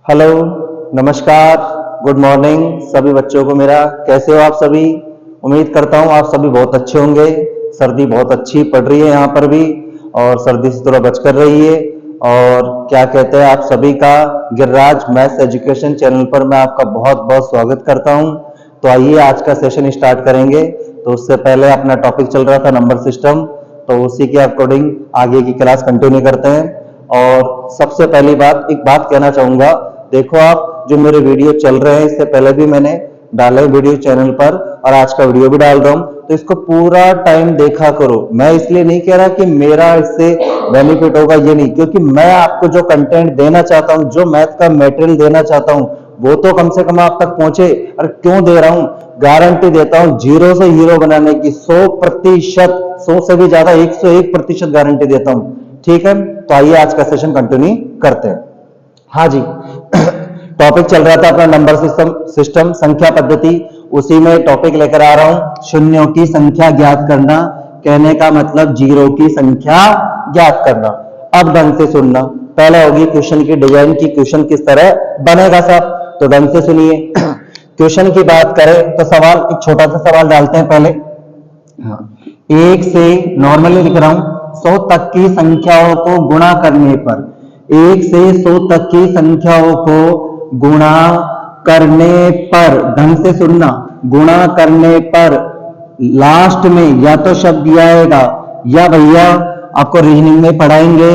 Hello, नमस्कार, good morning सभी बच्चों को मेरा। कैसे हो आप सभी? उम्मीद करता हूँ आप सभी बहुत अच्छे होंगे। सर्दी बहुत अच्छी पड़ रही है यहाँ पर भी, और सर्दी से थोड़ा बचकर रहिए। और क्या कहते हैं, आप सभी का गिरिराज मैथ्स एजुकेशन चैनल पर मैं आपका बहुत बहुत स्वागत करता हूँ। तो आइए आज का सेशन स्टार्ट करेंगे। तो उससे पहले अपना टॉपिक चल रहा था नंबर सिस्टम, तो उसी के अकॉर्डिंग आगे की क्लास कंटिन्यू करते हैं। और सबसे पहली बात, एक बात कहना चाहूंगा। देखो, आप जो मेरे वीडियो चल रहे हैं, इससे पहले भी मैंने डाले वीडियो चैनल पर और आज का वीडियो भी डाल रहा हूं, तो इसको पूरा टाइम देखा करो। मैं इसलिए नहीं कह रहा कि मेरा इससे बेनिफिट होगा, ये नहीं, क्योंकि मैं आपको जो कंटेंट देना चाहता हूं, जो मैथ का मटेरियल देना चाहता हूं, वो तो कम से कम आप तक पहुंचे। और क्यों दे रहा हूं? गारंटी देता हूं जीरो से हीरो बनाने की 100%, 100 से भी ज्यादा 101% गारंटी देता हूं। ठीक है, तो आइए आज का सेशन कंटिन्यू करते हैं। हाँ जी, टॉपिक चल रहा था अपना नंबर सिस्टम संख्या पद्धति। उसी में टॉपिक लेकर आ रहा हूं, शून्यों की संख्या ज्ञात करना। कहने का मतलब जीरो की संख्या ज्ञात करना। अब ढंग से सुनना। पहले होगी क्वेश्चन की डिजाइन की, क्वेश्चन किस तरह बनेगा सब, तो ढंग से सुनिए। क्वेश्चन की बात करें तो सवाल, एक छोटा सा सवाल डालते हैं पहले। एक से नॉर्मली लिख रहा हूं, 100 तक की संख्याओं को गुणा करने पर, 1 से 100 तक की संख्याओं को गुणा करने पर, ढंग से सुनना, गुणा करने पर लास्ट में या तो शब्द दिया आएगा, या भैया आपको रीजनिंग में पढ़ाएंगे,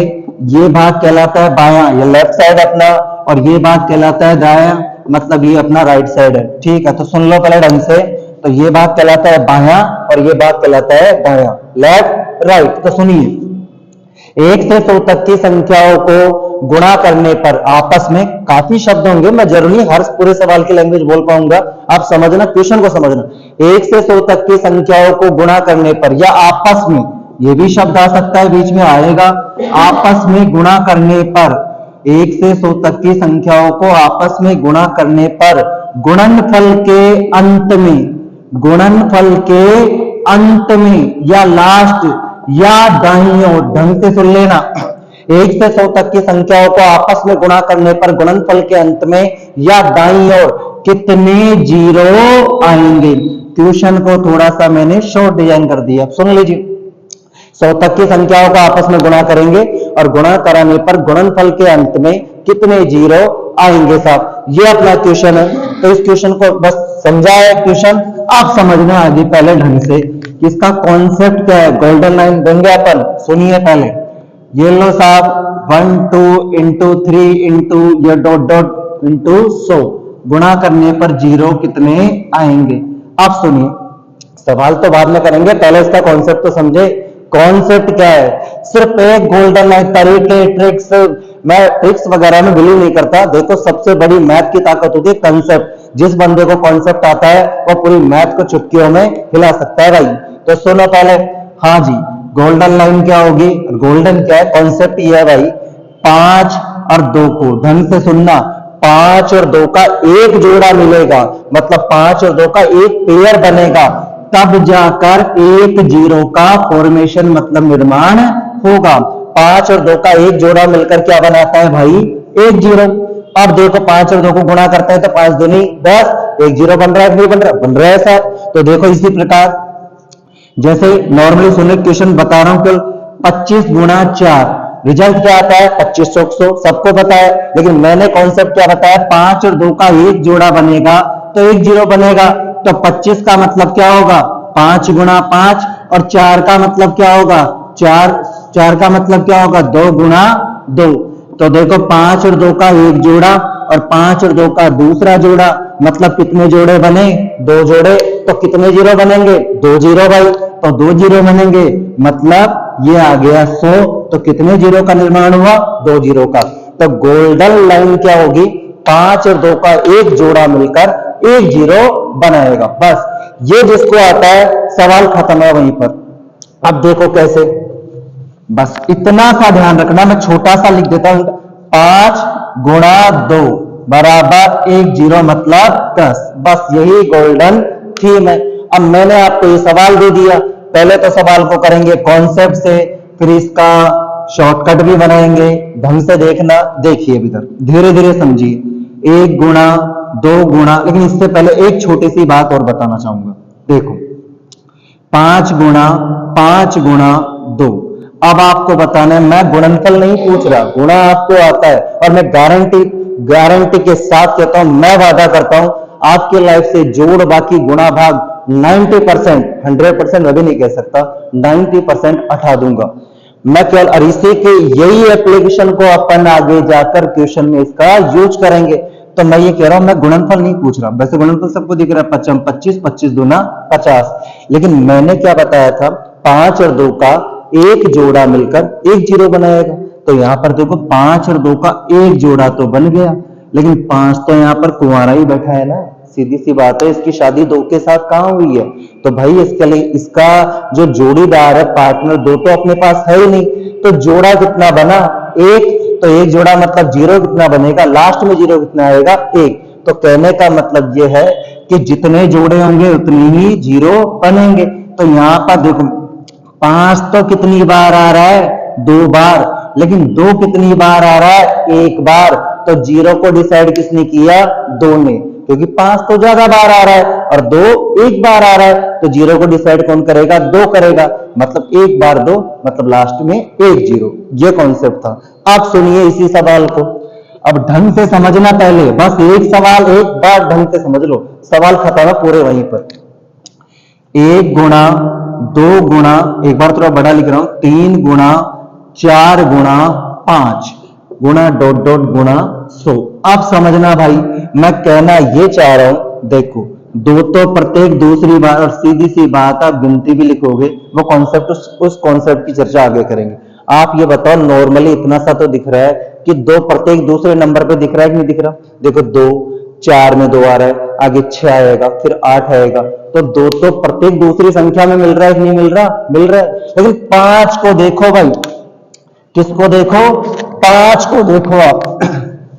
ये भाग कहलाता है बायां, ये लेफ्ट साइड अपना, और ये भाग कहलाता है दायां, मतलब ये अपना राइट साइड है। ठीक है, तो सुन लो पहले ढंग से। तो ये भाग कहलाता है बायां और ये भाग कहलाता है दायां, लेफ्ट राइट। तो सुनिए, 1 से 100 तक की संख्याओं को गुणा करने पर, आपस में काफी शब्द होंगे, मैं जरूरी हर पूरे सवाल की लैंग्वेज बोल पाऊंगा, आप समझना, क्वेश्चन को समझना। 1 से 100 तक की संख्याओं को गुणा करने पर, या आपस में, ये भी शब्द आ सकता है, बीच में आएगा, आपस में गुणा करने पर, 1 से 100 तक की संख्याओं को आपस में गुणा करने पर गुणनफल के अंत में, गुणनफल के अंत में या लास्ट या दाईं ओर, ढंग से सुन लेना, 1 से 100 तक की संख्याओं को आपस में गुणा करने पर गुणनफल के अंत में या दाईं ओर कितने जीरो आएंगे। क्वेश्चन को थोड़ा सा मैंने शॉर्ट डिजाइन कर दिया, सुन लीजिए। 100 तक की संख्याओं को आपस में गुणा करेंगे और गुणा कराने पर गुणनफल के अंत में कितने जीरो आएंगे साहब, ये अपना क्वेश्चन है। तो इस क्वेश्चन को बस समझाया क्वेश्चन, आप समझना आगे पहले ढंग से इसका कॉन्सेप्ट क्या है। गोल्डन लाइन देंगे अपन, सुनिए पहले। ये लो साहब, 1 2 इंटू 3 इंटू ये डॉट डॉट इंटू 100, गुणा करने पर जीरो कितने आएंगे। अब सुनिए, सवाल तो बाद में करेंगे, पहले इसका कॉन्सेप्ट तो समझे। कॉन्सेप्ट क्या है? सिर्फ एक गोल्डन लाइन, तरीके, ट्रिक्स, मैं ट्रिक्स वगैरह में बिलीव नहीं करता। देखो, सबसे बड़ी मैथ की ताकत होती है कंसेप्ट। जिस बंदे को कॉन्सेप्ट आता है वो पूरी मैथ को चुटकियों में हिला सकता है भाई। तो सुनो पहले। हाँ जी, गोल्डन लाइन क्या होगी? गोल्डन क्या है? कॉन्सेप्ट ये है भाई, 5 और 2 को, ढंग से सुनना, 5 और 2 का एक जोड़ा मिलेगा, मतलब 5 और 2 का एक पेयर बनेगा, तब जाकर एक जीरो का फॉर्मेशन, मतलब निर्माण होगा। 5 और 2 का एक जोड़ा मिलकर क्या बनाता है भाई? एक जीरो। अब देखो, 5 और 2 को गुणा करते हैं तो 5 दूनी 10, एक जीरो बन रहा है, नहीं बन रहा? बन रहा है साहब। तो देखो, इसी प्रकार जैसे नॉर्मली सुने, क्वेश्चन बता रहा हूं, केवल 25 गुणा 4, रिजल्ट क्या आता है? 2500, सबको पता है। लेकिन मैंने कॉन्सेप्ट क्या बताया? 5 और 2 का एक जोड़ा बनेगा तो एक जीरो बनेगा। तो 25 का मतलब क्या होगा? 5 गुणा 5, और 4 का मतलब क्या होगा? 4 का मतलब क्या होगा? 2 गुणा 2। तो देखो, 5 और 2 का एक जोड़ा और 5 और 2 का दूसरा जोड़ा, मतलब कितने जोड़े बने? 2 जोड़े। तो कितने जीरो बनेंगे? 2 जीरो भाई। तो 2 जीरो बनेंगे, मतलब ये आ गया 100। तो कितने जीरो का निर्माण हुआ? 2 जीरो का। तो गोल्डन लाइन क्या होगी? 5 और 2 का एक जोड़ा मिलकर एक जीरो बनाएगा। बस ये जिसको आता है, सवाल खत्म है वहीं पर। अब देखो कैसे, बस इतना सा ध्यान रखना, मैं छोटा सा लिख देता हूं, 5 गुणा 2 बराबर एक जीरो, मतलब 10। बस यही गोल्डन थीम है। अब मैंने आपको ये सवाल दे दिया, पहले तो सवाल को करेंगे कॉन्सेप्ट से, फिर इसका शॉर्टकट भी बनाएंगे। ढंग से देखना, देखिए इधर, धीरे धीरे समझिए। 1 गुणा 2 गुणा, लेकिन इससे पहले एक छोटी सी बात और बताना चाहूंगा। देखो 5 गुणा 2। अब आपको बताना है, मैं गुणनफल नहीं पूछ रहा, गुणा आपको आता है और मैं गारंटी के साथ कहता हूं, मैं वादा करता हूं आपके लाइफ से जोड़ बाकी गुणा भाग 90%, 100% मैं भी नहीं कह सकता, 90% हटा दूंगा मैं केवल। और इसी के यही एप्लीकेशन को अपन आगे जाकर क्वेश्चन में इसका यूज करेंगे। तो मैं ये कह रहा हूं, मैं गुणनफल नहीं पूछ रहा। वैसे गुणनफल सबको दिख रहा है, 25 25 दूना 50, लेकिन मैंने क्या बताया था, 5 और 2 का एक जोड़ा मिलकर एक जीरो बनाएगा। तो यहां पर देखो 5 और 2 का एक जोड़ा तो बन गया, लेकिन 5 तो यहां पर कुंवारा ही बैठा है ना, सीधी सी बात है। इसकी शादी 2 के साथ कहां हुई है? तो भाई इसके लिए इसका जो जोड़ीदार है, पार्टनर 2 तो अपने पास है ही नहीं, तो जोड़ा कितना बना? 1। तो एक जोड़ा मतलब जीरो कितना बनेगा? लास्ट में जीरो कितना आएगा? 1। तो कहने का मतलब यह है कि जितने जोड़े होंगे उतने ही जीरो बनेंगे। तो यहां पर देखो 5 तो कितनी बार आ रहा है? 2 बार, लेकिन 2 कितनी बार आ रहा है? 1 बार। तो जीरो को डिसाइड किसने किया? 2 ने, क्योंकि 5 तो ज्यादा बार आ रहा है और 2 1 बार आ रहा है, तो जीरो को डिसाइड कौन करेगा? 2 करेगा। मतलब 1 बार 2 मतलब लास्ट में 1 जीरो। ये कॉन्सेप्ट था। आप सुनिए इसी सवाल को, अब ढंग से समझना। पहले बस एक सवाल एक बार ढंग से समझ लो, सवाल खत्म है पूरे वहीं पर। 1 गुणा 2 गुणा, एक बार थोड़ा बड़ा लिख रहा हूं, 3 गुणा 4 गुणा 5 गुणा डॉट डॉट गुणा 100। आप समझना भाई, मैं कहना ये चाह रहा हूं, देखो 2 तो प्रत्येक दूसरी बार, और सीधी सी बात आप गिनती भी लिखोगे, वो कॉन्सेप्ट उस कॉन्सेप्ट की चर्चा आगे करेंगे। आप ये बताओ, नॉर्मली इतना सा तो दिख रहा है कि 2 प्रत्येक दूसरे नंबर पे दिख रहा है कि नहीं दिख रहा? देखो 2 4 में 2 आ रहा है, आगे 6 आएगा, फिर 8 आएगा, तो 2 तो प्रत्येक दूसरी संख्या में मिल रहा है कि नहीं मिल रहा? मिल रहा है। लेकिन 5 को देखो भाई, किसको देखो? 5 को देखो आप,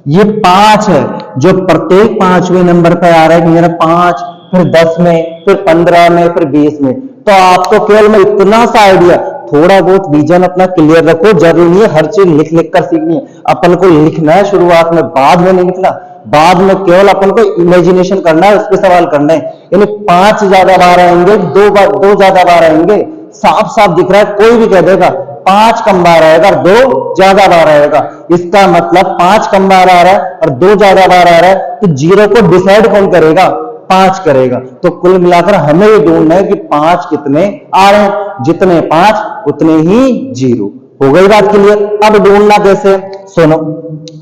ये 5 है जो प्रत्येक 5वें नंबर पर आ रहा है कि मेरा 5, फिर 10 में, फिर 15 में, फिर 20 में। तो आपको केवल मैं इतना सा आइडिया, थोड़ा बहुत विजन अपना क्लियर रखो, जरूरी नहीं है हर चीज लिख लिख कर सीखनी है। अपन को लिखना है शुरुआत में, बाद में नहीं लिखना। बाद में केवल अपन को इमेजिनेशन करना है, उस पर सवाल करना है। यानी 5 ज्यादा बार आएंगे, 2 ज्यादा बार आएंगे, साफ साफ दिख रहा है। कोई भी कह देगा 5 कम बार आएगा और 2 ज्यादा बार आएगा, इसका मतलब 5 कम बार आ रहा है और 2 ज्यादा बार आ रहा है, तो जीरो को डिसाइड कौन करेगा? 5 करेगा। तो कुल मिलाकर हमें ये ढूंढना है कि 5 कितने आ रहे हैं, जितने 5 उतने ही जीरो। हो गई बात क्लियर? अब ढूंढना कैसे? सुनो,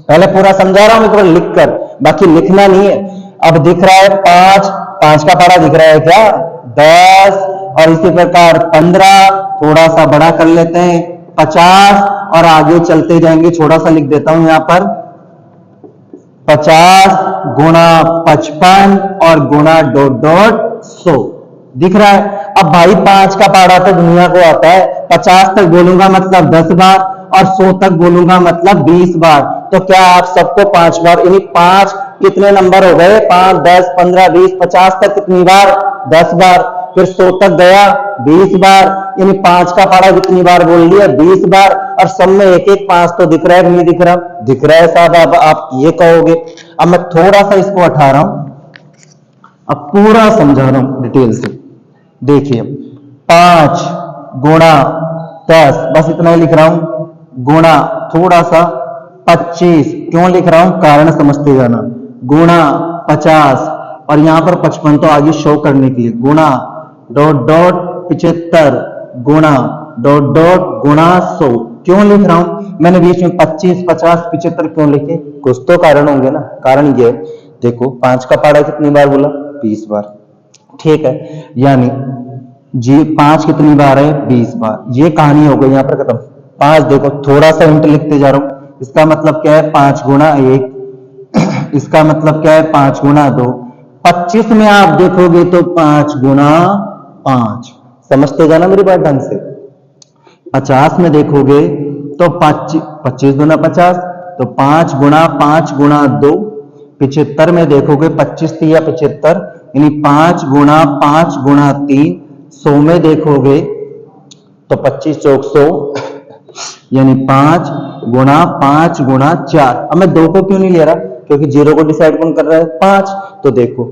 पहले पूरा समझा रहा हूं, एक बार लिख कर, बाकी लिखना नहीं है। अब दिख रहा है 5 का पारा दिख रहा है क्या? 10, और इसी प्रकार 15, थोड़ा सा बड़ा कर लेते हैं 50, और आगे चलते जाएंगे, थोड़ा सा लिख देता हूं यहां पर 50 गुणा 55 और गुणा डॉट डॉट 100 दिख रहा है। अब भाई 5 का पारा तो दुनिया को आता है, 50 तक बोलूंगा मतलब 10 बार और 100 तक बोलूंगा मतलब 20 बार। तो क्या आप सबको 5 बार, यानी 5 कितने नंबर हो गए? 5 10 15 20, 50 तक कितनी बार? 10 बार। फिर 100 तक गया 20 बार, यानी 5 का पारा कितनी बार बोल लिया? 20 बार। और सब में एक एक 5 तो दिख रहा है नहीं दिख रहा? दिख रहा है साहब। अब आप ये कहोगे, अब मैं थोड़ा सा इसको हटा रहा हूं, अब पूरा समझा रहा हूं डिटेल से। देखिए 5 गुणा 10, बस इतना ही लिख रहा हूं, गुणा थोड़ा सा 25, क्यों लिख रहा हूं? कारण समझते जाना, गुणा 50, और यहां पर 55 तो आगे शो करने के लिए, गुणा डॉट डॉट 75 गुणा डॉट डॉट गुणा 100। क्यों लिख रहा हूं मैंने बीच में 25 50 75 क्यों लिखे? कुछ तो कारण होंगे ना। कारण ये, देखो 5 का पारा कितनी बार बोला? 20 बार, ठीक है, यानी जी 5 कितनी बार है? 20 बार। ये कहानी हो गई यहां पर खत्म। 5 देखो, थोड़ा सा हिंट लिखते जा रहा हूं, इसका मतलब क्या है? 5 गुणा 1, इसका मतलब क्या है? 5 गुणा 2। 25 में आप देखोगे तो 5 गुणा 5, समझते जाना मेरी बात ढंग से। 50 में देखोगे तो 25 गुना 50, तो 5 गुणा 5 गुणा 2। 75 में देखोगे 25 या 75, यानी 5 गुणा 5 गुणा 3। 100 में देखोगे तो 25 चौक 100, यानी 5, गुणा 5 गुणा 4। अब मैं 2 को क्यों नहीं ले रहा, क्योंकि 0 को डिसाइड कौन कर रहा है, 5। तो देखो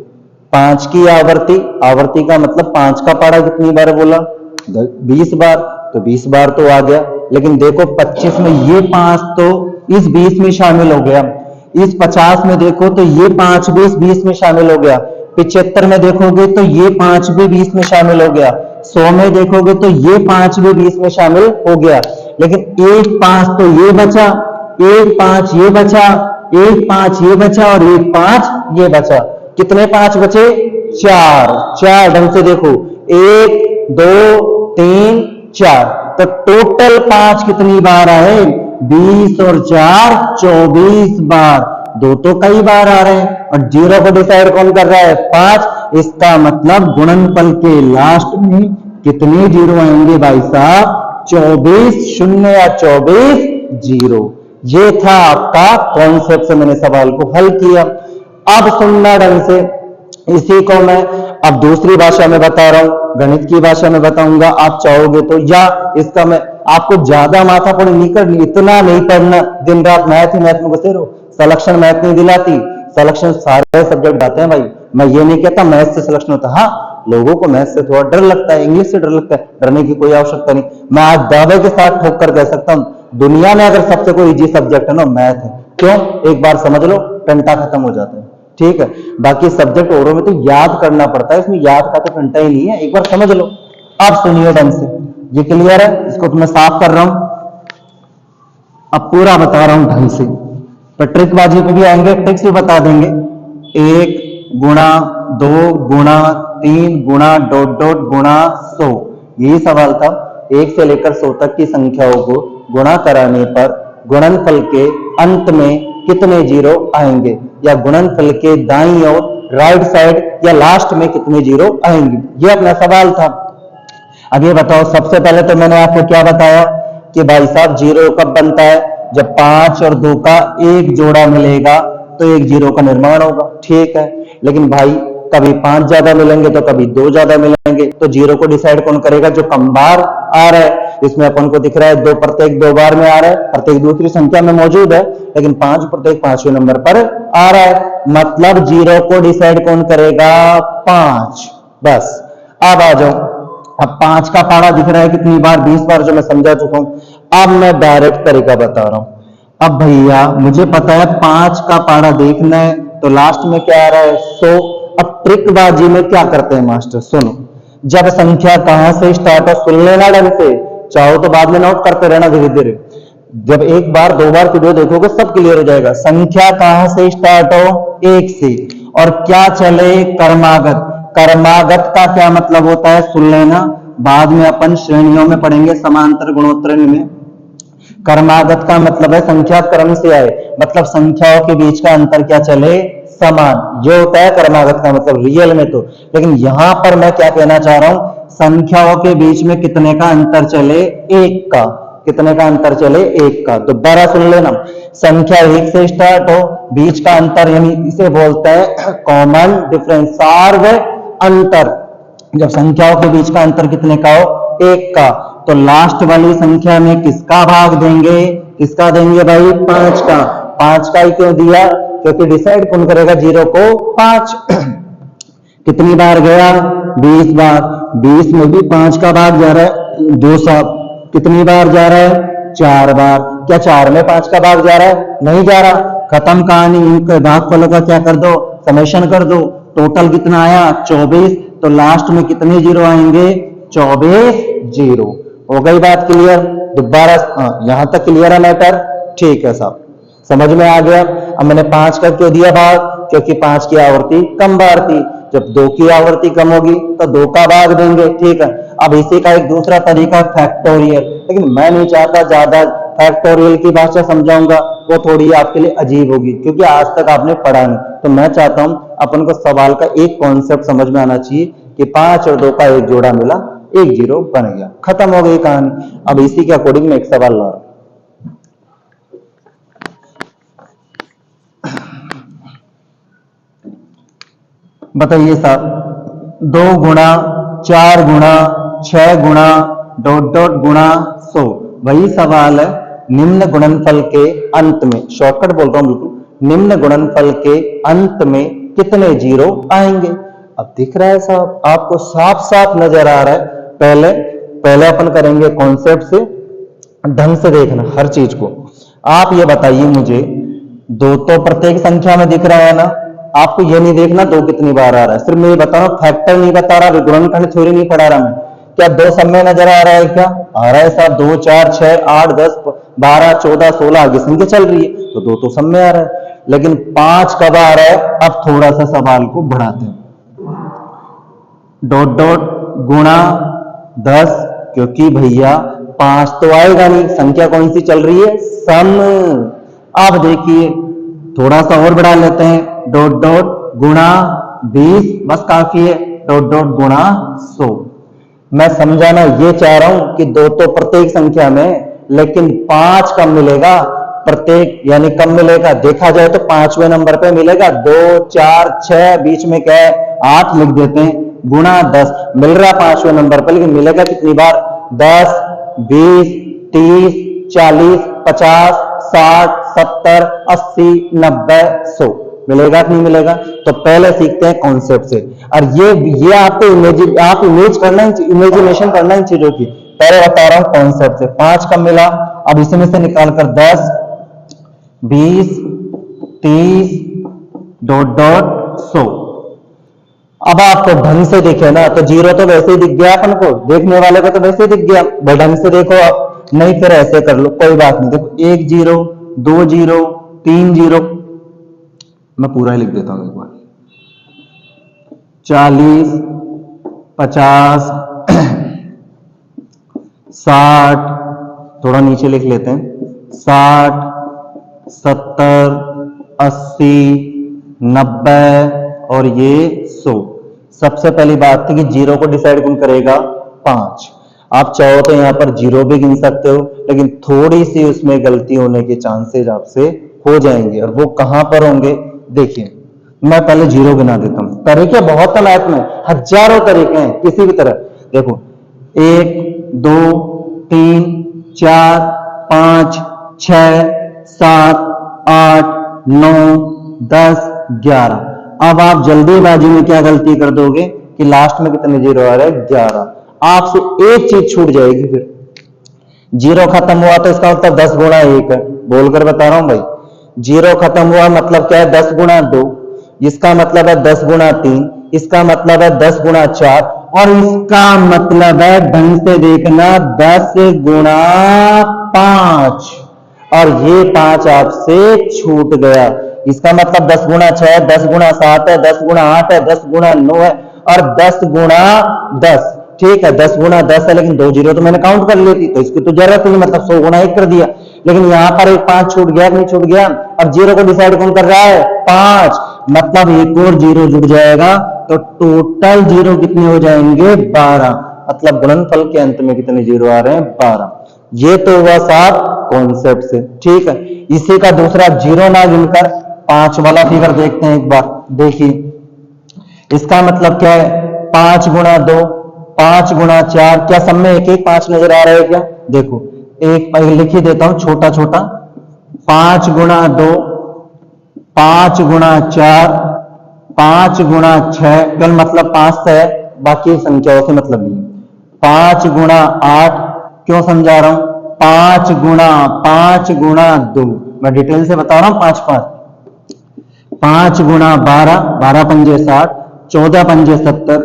5 की आवर्ती, आवर्ती का मतलब 5 का पारा कितनी बार बोला, 20 बार, तो 20 बार तो आ गया। लेकिन देखो 25 में ये 5 तो इस 20 में शामिल हो गया, इस 50 में देखो तो ये 5 भी इस 20 में शामिल हो गया, 75 में देखोगे तो ये 5 भी 20 में शामिल हो गया, 100 में देखोगे तो ये 5 भी 20 में शामिल हो गया। लेकिन एक 5 तो ये बचा, एक 5 ये बचा, एक 5 ये बचा और एक 5 ये बचा। कितने 5 बचे, 4। 4 ढंग से देखो, 1 2 3 4, तो टोटल 5 कितनी बार आए, 20 और 4 24 बार। 2 तो कई बार आ रहे हैं और 0 को डिसाइड कौन कर रहा है, 5। इसका मतलब गुणनफल के लास्ट में कितने 0 आएंगे भाई साहब, 24 शून्य या 24 0। ये था आपका कॉन्सेप्ट से मैंने सवाल को हल किया। अब सुनना ढंग से, इसी को मैं अब दूसरी भाषा में बता रहा हूं, गणित की भाषा में बताऊंगा आप चाहोगे तो, या इसका मैं आपको ज्यादा माथा पड़ी नहीं करनी, इतना नहीं पढ़ना दिन रात मैथ ही मैथ में घुसे रहो। सिलेक्शन मैथ नहीं दिलाती, सिलेक्शन सारे सब्जेक्ट आते हैं भाई। मैं ये नहीं कहता मैथ से सिलेक्शन होता, हाँ लोगों को मैथ से थोड़ा डर लगता है, इंग्लिश से डर लगता है, डरने की कोई आवश्यकता नहीं। मैं आज दावे के साथ ठोक कर कह सकता हूं, दुनिया में अगर सबसे कोई इजी सब्जेक्ट है ना मैथ है। क्यों, एक बार समझ लो टंटा खत्म हो जाता है, ठीक है। बाकी सब्जेक्ट औरों में तो याद करना पड़ता है, इसमें याद का तो टंटा ही नहीं है, एक बार समझ लो। अब सुनिए ढंग से, ये क्लियर है, इसको तो मैं साफ कर रहा हूं, अब पूरा बता रहा हूं ढंग से। तो ट्रिकबाजी पे भी आएंगे, ट्रिक्स भी बता देंगे। 1 गुणा 2 गुणा 3 गुणा डॉट डॉट गुणा 100, यही सवाल था। 1 से लेकर 100 तक की संख्याओं को गुणा कराने पर गुणनफल के अंत में कितने 0 आएंगे, या गुणनफल के दाईं ओर राइट साइड या लास्ट में कितने 0 आएंगे, ये अपना सवाल था। अब ये बताओ, सबसे पहले तो मैंने आपको क्या बताया कि भाई साहब 0 कब बनता है, जब 5 और 2 का एक जोड़ा मिलेगा तो एक 0 का निर्माण होगा, ठीक है। लेकिन भाई कभी 5 ज्यादा मिलेंगे तो कभी 2 ज्यादा मिलेंगे, तो 0 को डिसाइड कौन करेगा, जो कम बार आ रहा है। इसमें अपन को दिख रहा है 2 प्रत्येक 2 बार में आ रहा है, प्रत्येक दूसरी संख्या में मौजूद है, लेकिन 5 प्रत्येक 5वें नंबर पर आ रहा है, मतलब 0 को डिसाइड कौन करेगा, 5। बस अब आ जाओ, अब 5 का पारा दिख रहा है कितनी बार, 20 बार, जो मैं समझा चुका हूं। अब मैं डायरेक्ट तरीका बता रहा हूं। अब भैया मुझे पता है 5 का पारा देखना है, तो लास्ट में क्या आ रहा है, 100। अब ट्रिकबाजी में क्या करते हैं मास्टर, सुनो, जब संख्या कहां से स्टार्ट हो, सुन लेना ढंग से, चाहो तो बाद में नोट करते रहना धीरे धीरे। जब 1 बार 2 बार वीडियो देखोगे सब क्लियर हो जाएगा। संख्या कहां से स्टार्ट हो, 1 से, और क्या चले, कर्मागत। कर्मागत का क्या मतलब होता है, सुन लेना, बाद में अपन श्रेणियों में पढ़ेंगे, समांतर गुणोत्तर में। कर्मागत का मतलब है संख्या क्रम से आए, मतलब संख्याओं के बीच का अंतर क्या चले, समान, ये होता है कर्मागत का मतलब रियल में तो। लेकिन यहां पर मैं क्या कहना चाह रहा हूं, संख्याओं के बीच में कितने का अंतर चले, 1 का। कितने का अंतर चले, 1 का। दोबारा सुन लेना, संख्या 1 से स्टार्ट हो, बीच का अंतर, यानी इसे बोलते हैं कॉमन डिफरेंस, सार्व अंतर। जब संख्याओं के बीच का अंतर कितने का हो, 1 का, तो लास्ट वाली संख्या में किसका भाग देंगे, किसका देंगे भाई, 5 का। 5 का ही क्यों दिया, क्योंकि डिसाइड कौन करेगा 0 को, 5। कितनी बार गया, 20 बार। 20 में भी 5 का भाग जा रहा है, 2 साहब। कितनी बार जा रहा है, 4 बार। क्या 4 में 5 का भाग जा रहा है, नहीं जा रहा, खत्म कहानी। इनके भागफलों का क्या कर दो, समेशन कर दो। टोटल कितना आया, 24, तो लास्ट में कितने 0 आएंगे, 24 0। हो गई बात क्लियर, दोबारा यहां तक क्लियर है मैटर, ठीक है साहब, समझ में आ गया। अब मैंने 5 का क्यों दिया भाग, क्योंकि 5 की आवर्ती कम बार थी, जब 2 की आवर्ती कम होगी तो 2 का भाग देंगे, ठीक है। अब इसी का एक दूसरा तरीका फैक्टोरियल, लेकिन मैं नहीं चाहता ज्यादा फैक्टोरियल की भाषा समझाऊंगा, वो थोड़ी आपके लिए अजीब होगी, क्योंकि आज तक आपने पढ़ा नहीं। तो मैं चाहता हूं अपन को सवाल का एक कॉन्सेप्ट समझ में आना चाहिए कि 5 और 2 का एक जोड़ा मिला, एक 0 बन गया, खत्म हो गई कहानी। अब इसी के अकॉर्डिंग मैं एक सवाल ला रहा हूं, बताइए साहब, 2 गुणा 4 गुणा 6 गुणा डॉट डॉट गुणा 100, वही सवाल है। निम्न गुणनफल के अंत में, शॉर्टकट बोल रहा हूं बिल्कुल, निम्न गुणनफल के अंत में कितने जीरो आएंगे। अब दिख रहा है साहब, आपको साफ साफ नजर आ रहा है। पहले अपन करेंगे कॉन्सेप्ट से, ढंग से देखना हर चीज को। आप ये बताइए मुझे, दो तो प्रत्येक संख्या में दिख रहा है ना, आपको ये नहीं देखना दो कितनी बार आ रहा है, सिर्फ मैं ये बता रहा हूं, फैक्टर नहीं बता रहा, गुणनखंड थ्योरी नहीं पढ़ा रहा मैं। क्या दो सब में नजर आ रहा है? क्या आ रहा है साहब? 2 4 6 8 10 12 14 16 आगे संख्या चल रही है, तो दो सब में आ रहा है। लेकिन 5 कब आ रहा है? अब थोड़ा सा सवाल को बढ़ाते हैं, डॉट डॉट गुणा 10, क्योंकि भैया 5 तो आएगा नहीं, संख्या कौन सी चल रही है? सम। अब देखिए थोड़ा सा और बढ़ा लेते हैं, डॉट डॉट गुणा 20, बस काफी है, डॉट डॉट गुणा 100। मैं समझाना ये चाह रहा हूं कि दो तो प्रत्येक संख्या में, लेकिन 5 कब मिलेगा? प्रत्येक यानी कब मिलेगा? देखा जाए तो 5वें नंबर पे मिलेगा। 2 4 6 बीच में क्या है? 8 लिख देते हैं, गुणा 10 मिल रहा है 5वें नंबर पर, लेकिन मिलेगा कितनी बार? 10 20 30 40 50 60 70 80 90 100 मिलेगा कि नहीं मिलेगा? तो पहले सीखते हैं कॉन्सेप्ट से। और ये आपको इमेजिनेशन करना इन चीजों की। पहले बता रहा हूं कॉन्सेप्ट से। 5 कब मिला? अब इसमें से निकालकर 10 20 30 डॉट डॉट 100। अब आपको ढंग से दिखे ना, तो जीरो तो वैसे ही दिख गया अपन को, देखने वाले को तो वैसे ही दिख गया भाई, ढंग से देखो आप। नहीं फिर ऐसे कर लो, कोई बात नहीं। देखो 1 0 2 0 3 0, मैं पूरा ही लिख देता हूं एक बार, 40 50 60, थोड़ा नीचे लिख लेते हैं, 60 70 80 90 और ये 100। सबसे पहली बात थी कि जीरो को डिसाइड कौन करेगा? 5। आप चाहो तो यहां पर जीरो भी गिन सकते हो, लेकिन थोड़ी सी उसमें गलती होने के चांसेस आपसे हो जाएंगे, और वो कहां पर होंगे? देखिए मैं पहले जीरो गिना देता हूं। तरीके बहुत है मैथ में, हजारों तरीके हैं किसी भी तरह। देखो 1 2 3 4 5 6 7 8 9 10 11। अब आप जल्दीबाजी में क्या गलती कर दोगे कि लास्ट में कितने जीरो आ रहे हैं? 11। आपसे एक चीज छूट जाएगी, फिर जीरो खत्म हुआ तो इसका मतलब 10 गुणा 1 है, बोलकर बता रहा हूं भाई। जीरो खत्म हुआ मतलब क्या है? 10 गुणा 2, इसका मतलब है 10 गुणा 3, इसका मतलब है 10 गुणा 4, और इसका मतलब है, ढंग से देखना, 10 गुणा 5, और ये 5 आपसे छूट गया। इसका मतलब 10 गुणा 6 है, 10 गुणा 7 है, 10 गुणा 8 है, 10 गुणा 9 है, और 10 गुणा 10। ठीक है 10 गुणा 10 है, लेकिन 2 जीरो तो मैंने काउंट कर ली थी, तो इसकी तो जरूरत नहीं, मतलब 100 गुणा 1 कर दिया। लेकिन यहां पर एक 5 छूट गया, नहीं छूट गया? अब जीरो को डिसाइड कौन कर रहा है? 5, मतलब एक और जीरो जुड़ जाएगा, तो टोटल जीरो कितने हो जाएंगे? 12। मतलब गुणनफल के अंत में कितने जीरो आ रहे हैं? 12। ये तो हुआ साहब कॉन्सेप्ट से, ठीक है। इसी का दूसरा, जीरो ना गिनकर 5 वाला फिगर देखते हैं एक बार। देखिए इसका मतलब क्या है? 5 गुणा 2 5 गुणा 4, क्या सब में एक एक 5 नजर आ रहा है? क्या देखो, एक लिख ही देता हूं छोटा छोटा, 5 गुणा 2 5 गुणा 4 5 गुणा 6, केवल मतलब 5 से है, बाकी संख्याओं से मतलब नहीं। 5 गुणा 8, क्यों समझा रहा हूं? 5 गुणा 2, मैं डिटेल से बता रहा हूं। 5 5 5 गुणा 12, 12 पंजे 60, 14 पंजे 70,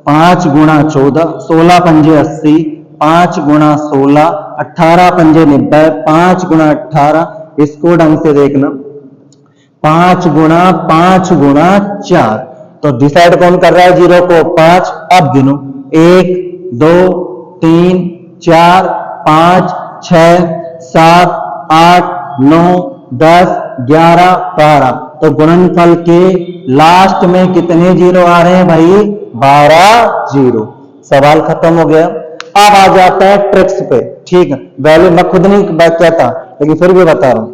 5 गुणा 14, 16 पंजे 80, 5 गुणा 16, 18 पंजे 90, 5 गुणा 18, इसको ढंग से देखना, 5 गुणा 4। तो डिसाइड कौन कर रहा है जीरो को? 5। अब गिनो, 1 2 3 4 5 6 7 8 9 10 11 12। तो गुणनफल के लास्ट में कितने जीरो आ रहे हैं भाई? 12 जीरो। सवाल खत्म हो गया। अब आ जाता है ट्रिक्स पे, ठीक है। वैल्यू मैं खुद नहीं कहता, लेकिन फिर भी बता रहा हूं,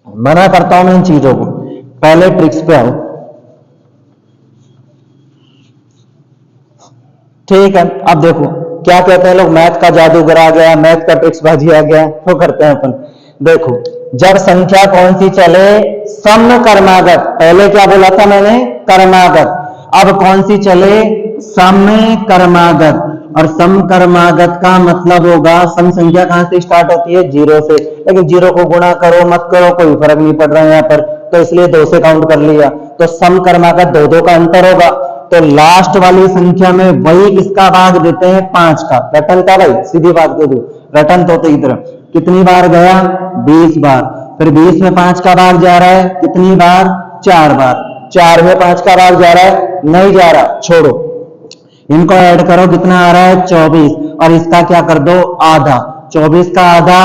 मना करता हूं मैं इन चीजों को। पहले ट्रिक्स पे आओ, ठीक है। अब देखो क्या कहते हैं लोग, मैथ का जादूगर आ गया, मैथ का ट्रिक्स बाजी आ गया, तो करते हैं अपन। देखो, जब संख्या कौन सी चले, सम कर्मागत, पहले क्या बोला था मैंने, कर्मागत, अब कौन सी चले, सम कर्मागत। और सम कर्मागत का मतलब होगा, सम संख्या कहां से स्टार्ट होती है, जीरो से, लेकिन जीरो को गुणा करो मत करो कोई फर्क नहीं पड़ रहा है यहाँ पर, तो इसलिए दो से काउंट कर लिया। तो सम कर्मागत दो दो का अंतर होगा, तो लास्ट वाली संख्या में वही किसका भाग देते हैं, 5 का। रटन का भाई, सीधी बात दे दो, रटन तो की तरफ कितनी बार गया, 20 बार। फिर 20 में 5 का भाग जा रहा है कितनी बार, 4 बार। 4 में 5 का भाग जा रहा है, नहीं जा रहा, छोड़ो, इनको ऐड करो, कितना आ रहा है, 24, और इसका क्या कर दो, आधा। 24 का आधा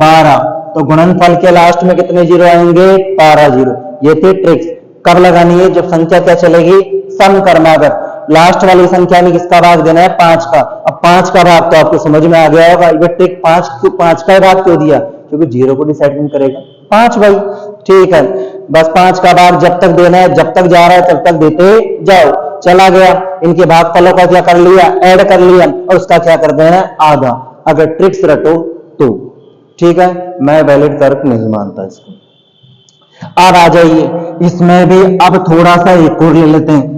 12, तो गुणनफल के लास्ट में कितने जीरो आएंगे, 12 जीरो। ये थी ट्रिक्स। कब लगानी है, जब संख्या क्या चलेगी, सम कर्मागत, लास्ट वाली संख्या में किसका भाग देना है, 5 का। अब 5 का भाग तो आपको समझ में आ गया होगा, ये ट्रिक 5 का भाग क्यों दिया, क्योंकि जीरो को डिसाइड नहीं करेगा 5 भाई, ठीक है। बस 5 का भाग जब तक देना है, जब तक जा रहा है तब तक देते जाओ। चला गया, इनके भागफलों का क्या कर लिया, ऐड कर लिया, और उसका क्या कर देना है, आधा। अगर ट्रिक्स रटो तो ठीक है, मैं वैलिड तर्क नहीं मानता इसको। अब आ जाइए, इसमें भी अब थोड़ा सा एक और ले लेते हैं।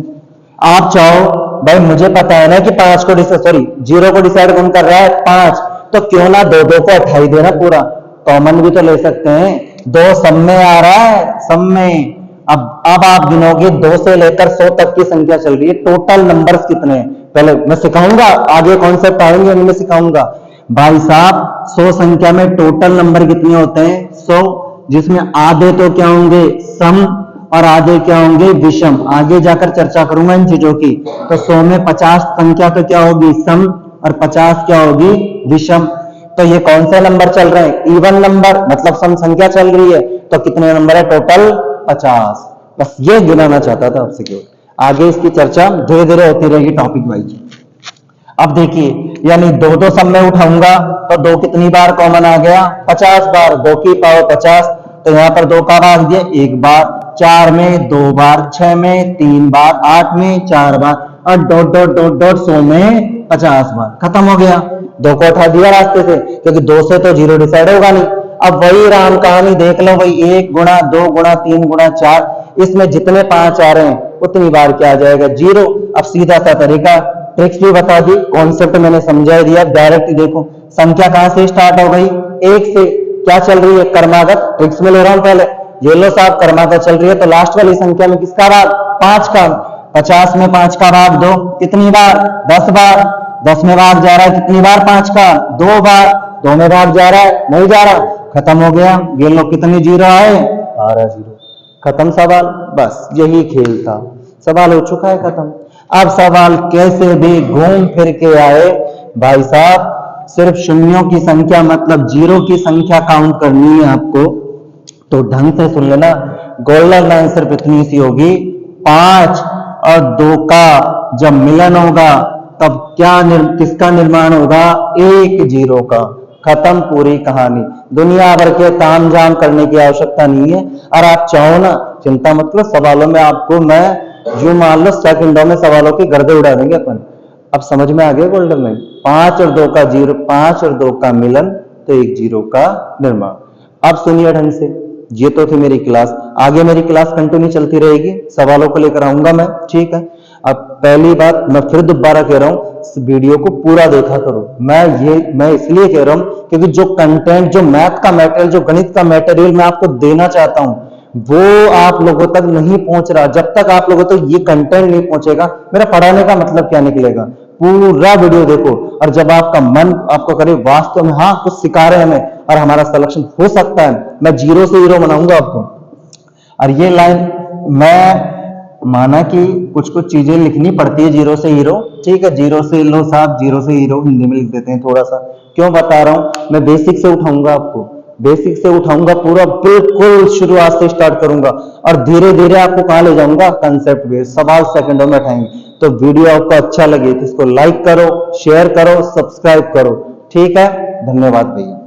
आप चाहो भाई, मुझे पता है ना कि 5 को सॉरी जीरो को डिसाइड कौन कर रहा है, 5, तो क्यों ना दो दो को 28 देना पूरा, कॉमन भी तो ले सकते हैं। 2 सम में आ रहा है, सम में। अब आप गिनोगे 2 से लेकर 100 तक की संख्या चल रही है, टोटल नंबर्स कितने हैं, पहले मैं सिखाऊंगा, आगे कॉन्सेप्ट आएंगे उनमें सिखाऊंगा। भाई साहब, 100 संख्या में टोटल नंबर कितने होते हैं, 100, जिसमें आधे तो क्या होंगे, सम, और आधे क्या होंगे, विषम। आगे जाकर चर्चा करूंगा इन चीजों की। तो 100 में 50 संख्या तो क्या होगी, सम, और 50 क्या होगी, विषम। तो ये कौन से नंबर चल रहे हैं, इवन नंबर, मतलब सम संख्या चल रही है, तो कितने नंबर है, टोटल 50। बस ये गिनाना चाहता था आपसे, केवल आगे इसकी चर्चा धीरे धीरे होती रहेगी टॉपिक वाइज। अब देखिए, यानी 2 सम में उठाऊंगा तो 2 कितनी बार कॉमन आ गया, 50 बार, 2 की पावर 50, तो यहां पर 2 का भाग दिया 1 बार, 4 में 2 बार, 6 में 3 बार, 8 में 4 बार, और डॉट डॉट डॉट डॉट 100 में 50 बार, खत्म हो गया। 2 को उठा दिया रास्ते से, क्योंकि 2 से तो जीरो डिसाइड होगा नहीं। अब वही राम कहानी देख लो भाई, 1 गुणा 2 गुणा 3 गुणा 4, इसमें जितने 5 आ रहे हैं उतनी बार क्या आ जाएगा, जीरो। अब सीधा सा तरीका, ट्रिक्स भी बता दी, कॉन्सेप्ट मैंने समझा दिया, डायरेक्ट देखो संख्या कहां से स्टार्ट हो गई, 1 से। क्या चल रही है, कर्मागत, ट्रिक्स में ले रहा हूं पहले, ये लो साहब, कर्मागत चल रही है, तो लास्ट वाली संख्या में किसका भाग, 5 का। 50 में 5 का भाग दो, कितनी बार, 10 बार। 10 में भाग जा रहा है कितनी बार, 5 का, 2 बार। 2 में भाग जा रहा है, नहीं जा रहा, खत्म हो गया। ये लो कितने जीरो आए, 12 जीरो, खत्म सवाल। बस यही खेल था, सवाल हो चुका है खत्म। अब सवाल कैसे भी घूम फिर के आए भाई साहब, सिर्फ शून्यों की संख्या मतलब जीरो की संख्या काउंट करनी है आपको, तो ढंग से सुन लेना। गोल्डन लाइन सिर्फ इतनी सी होगी, 5 और 2 का जब मिलन होगा तब क्या किसका निर्माण होगा, 1 जीरो का। खत्म पूरी कहानी, दुनिया भर के ताम झाम करने की आवश्यकता नहीं है। और आप चाहो ना, चिंता मत करो, सवालों में आपको मैं जो मान लो सेकंडों में सवालों की गर्दे उड़ा देंगे अपन। अब समझ में आ गया गोल्डन लाइन, 5 और 2 का जीरो, 5 और 2 का मिलन तो 1 जीरो का निर्माण। अब सुनिए ढंग से, ये तो थी मेरी क्लास, आगे मेरी क्लास कंटिन्यू चलती रहेगी, सवालों को लेकर आऊंगा मैं, ठीक है। अब पहली बात मैं फिर दोबारा कह रहा हूं, इस वीडियो को पूरा देखा करो। मैं इसलिए कह रहा हूं क्योंकि जो कंटेंट, जो मैथ का मटेरियल, जो गणित का मटेरियल मैं आपको देना चाहता हूं, वो आप लोगों तक नहीं पहुंच रहा। जब तक आप लोगों तक ये कंटेंट नहीं पहुंचेगा, मेरा पढ़ाने का मतलब क्या निकलेगा। पूरा वीडियो देखो, और जब आपका मन आपको करे वास्तव में हाँ कुछ सिखा रहे हैं हमें और हमारा सिलेक्शन हो सकता है, मैं जीरो से हीरो बनाऊंगा आपको। और ये लाइन मैं माना कि कुछ कुछ चीजें लिखनी पड़ती है जीरो से हीरो, ठीक है। जीरो से लो साहब, जीरो से हीरो हिंदी में लिख देते हैं थोड़ा सा, क्यों बता रहा हूं, मैं बेसिक से उठाऊंगा आपको, बेसिक से उठाऊंगा, पूरा बिल्कुल शुरुआत से स्टार्ट करूंगा, और धीरे धीरे आपको कहां ले जाऊंगा, कंसेप्ट बेस्ड सवाल सेकंडों में उठाएंगे। तो वीडियो आपको अच्छा लगे तो इसको लाइक करो, शेयर करो, सब्सक्राइब करो, ठीक है। धन्यवाद भैया।